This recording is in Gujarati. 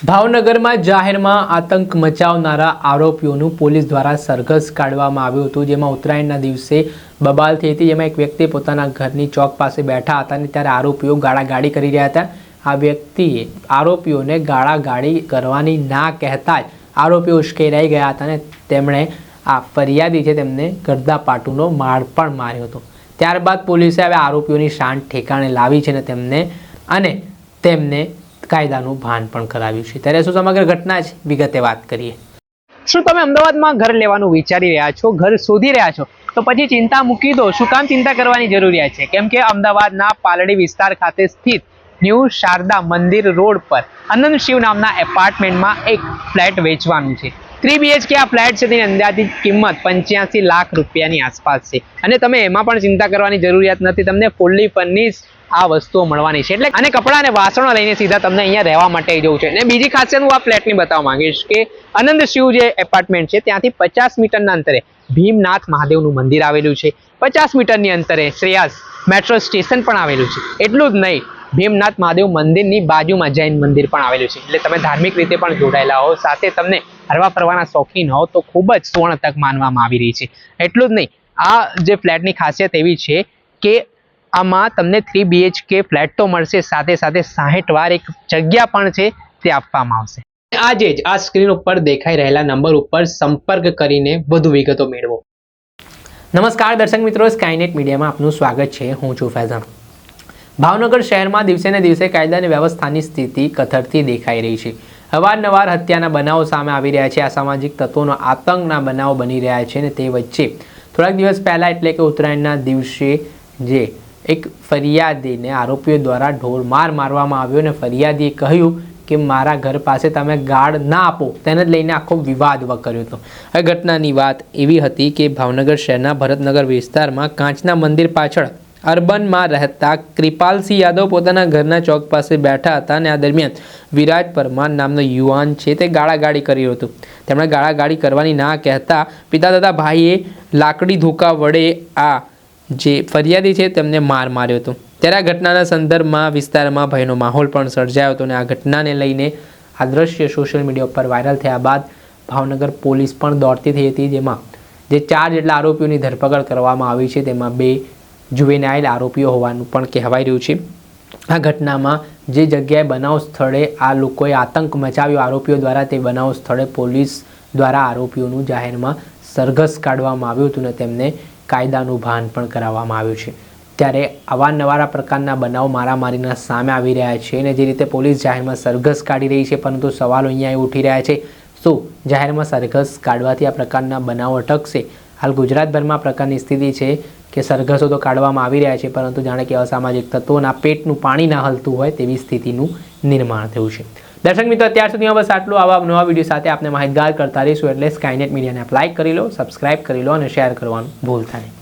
ભાવનગરમાં જાહેરમાં આતંક મચાવનારા આરોપીઓનું પોલીસ દ્વારા સરઘસ કાઢવામાં આવ્યું હતું, જેમાં ઉત્તરાયણના દિવસે બબાલ થઈ હતી, જેમાં એક વ્યક્તિ પોતાના ઘરની ચોક પાસે બેઠા હતા અને ત્યારે આરોપીઓ ગાળાગાળી કરી રહ્યા હતા। આ વ્યક્તિએ આરોપીઓને ગાળાગાળી કરવાની ના કહેતા જ આરોપીઓ ઉશ્કેરાઈ ગયા હતા અને તેમણે આ ફરિયાદી છે તેમને ગરદાપાટુનો માર પણ માર્યો હતો। ત્યારબાદ પોલીસે હવે આરોપીઓની શાન ઠેકાણે લાવી છે અને તેમને કાયદાનું ભાન પણ કરાવ્યું છે। ત્યારે શું સમગ્ર ઘટના છે, વિગતે વાત કરીએ। શું તમે અમદાવાદમાં ઘર લેવાનું વિચારી રહ્યા છો, ઘર શોધી રહ્યા છો, તો પછી ચિંતા મૂકી દો। શું કામ ચિંતા કરવાની જરૂરિયાત છે? કેમ કે અમદાવાદના પાલડી વિસ્તાર ખાતે સ્થિત ન્યૂ શારદા મંદિર રોડ પર અનંત શિવ નામના એપાર્ટમેન્ટમાં એક ફ્લેટ વેચવાનું છે। 3 BHK આ ફ્લેટ છે, તેની અંદાજિત કિંમત 85 લાખ રૂપિયાની આસપાસ છે અને તમે એમાં પણ ચિંતા કરવાની જરૂરિયાત નથી। તમને ફૂલ્લી ફર્નિશ આ વસ્તુઓ મળવાની છે, એટલે અને કપડાં અને વાસણો લઈને સીધા તમને અહીંયા રહેવા માટે જવું છે। અને બીજી ખાસિયત હું આ ફ્લેટની બતાવવા માંગીશ કે આનંદ શિવ જે એપાર્ટમેન્ટ છે ત્યાંથી 50 મીટરના અંતરે ભીમનાથ મહાદેવનું મંદિર આવેલું છે। 50 મીટરની અંતરે શ્રેયાસ મેટ્રો સ્ટેશન પણ આવેલું છે। એટલું જ નહીં, ભીમનાથ મહાદેવ મંદિરની બાજુમાં જૈન મંદિર પણ આવેલું છે, એટલે તમે ધાર્મિક રીતે પણ જોડાયેલા હો, સાથે તમને હરવા ફરવાના શોખીન હો તો ખૂબ જ સુવર્ણ તક માનવામાં આવી રહી છે। એટલું જ નહીં, આ જે ફ્લેટની ખાસિયત એવી છે કે આમાં તમને 3 BHK ફ્લેટ તો મળશે, સાથે સાથે 60 વાર એક જગ્યા પણ છે તે આપવામાં આવશે। આજે જ આ સ્ક્રીન ઉપર દેખાઈ રહેલા નંબર ઉપર સંપર્ક કરીને વધુ વિગતો મેળવો। નમસ્કાર દર્શક મિત્રો, સ્કાયનેટ મીડિયામાં આપનું સ્વાગત છે। હું છું ફૈઝાન। ભાવનગર શહેરમાં દિવસે ને દિવસે કાયદા અને વ્યવસ્થાની સ્થિતિ કથળતી દેખાઈ રહી છે। અવારનવાર હત્યાના બનાવો સામે આવી રહ્યા છે। અસામાજિક તત્વોનો આતંકના બનાવો બની રહ્યા છે અને તે વચ્ચે થોડાક દિવસ પહેલા એટલે કે ઉત્તરાયણના દિવસે જે એક ફરિયાદીને આરોપીઓ દ્વારા ઢોરમાર મારવામાં આવ્યો અને ફરિયાદીએ કહ્યું કે મારા ઘર પાસે તમે ગાળ ના આપો, તેને જ લઈને આખો વિવાદ વકર્યો હતો। આ ઘટનાની વાત એવી હતી કે ભાવનગર શહેરના ભરતનગર વિસ્તારમાં કાંચના મંદિર પાછળ અર્બનમાં રહેતા કૃપાલસિંહ યાદવ પોતાના ઘરના ચોક પાસે બેઠા હતા અને આ દરમિયાન વિરાજ પરમાર નામનો યુવાન છે તે ગાળાગાળી કર્યું હતું। તેમણે ગાળાગાળી કરવાની ના કહેતા પિતા તથા ભાઈએ લાકડી ધોકા વડે આ જે ફરિયાદી છે તેમને માર માર્યો હતો। ત્યારે આ ઘટનાના સંદર્ભમાં વિસ્તારમાં ભયનો માહોલ પણ સર્જાયો હતો અને આ ઘટનાને લઈને આ દ્રશ્ય સોશિયલ મીડિયા ઉપર વાયરલ થયા બાદ ભાવનગર પોલીસ પણ દોડતી થઈ હતી, જેમાં જે 4 જેટલા આરોપીઓની ધરપકડ કરવામાં આવી છે, તેમાં 2 જુવેનાઇલ આરોપીઓ હોવાનું પણ કહેવાઈ રહ્યું છે। આ ઘટનામાં જે જગ્યાએ બનાવ સ્થળે આ લોકોએ આતંક મચાવ્યો આરોપીઓ દ્વારા, તે બનાવ સ્થળે પોલીસ દ્વારા આરોપીઓનું જાહેરમાં સરઘસ કાઢવામાં આવ્યું હતું અને તેમને કાયદાનું ભાન પણ કરાવવામાં આવ્યું છે। ત્યારે અવારનવાર આ પ્રકારના બનાવ મારામારીના સામે આવી રહ્યા છે અને જે રીતે પોલીસ જાહેરમાં સરઘસ કાઢી રહી છે, પરંતુ સવાલો અહીંયા ઉઠી રહ્યા છે, શું જાહેરમાં સરઘસ કાઢવાથી આ પ્રકારના બનાવ અટકશે? હાલ ગુજરાતભરમાં આ પ્રકારની સ્થિતિ છે કે સરઘસો તો કાઢવામાં આવી રહ્યા છે, પરંતુ જાણે કે અસામાજિક તત્વોના પેટનું પાણી ના હલતું હોય તેવી સ્થિતિનું નિર્માણ થયું છે। દર્શક મિત્રો, અત્યાર સુધીમાં બસ આટલું। આવા નવા વિડીયો સાથે આપણે માહિતગાર કરતા રહીશું, એટલે સ્કાયનેટ મીડિયાને આપ લાઇક કરી લો, સબસ્ક્રાઇબ કરી લો અને શેર કરવાનું ભૂલતા નહીં।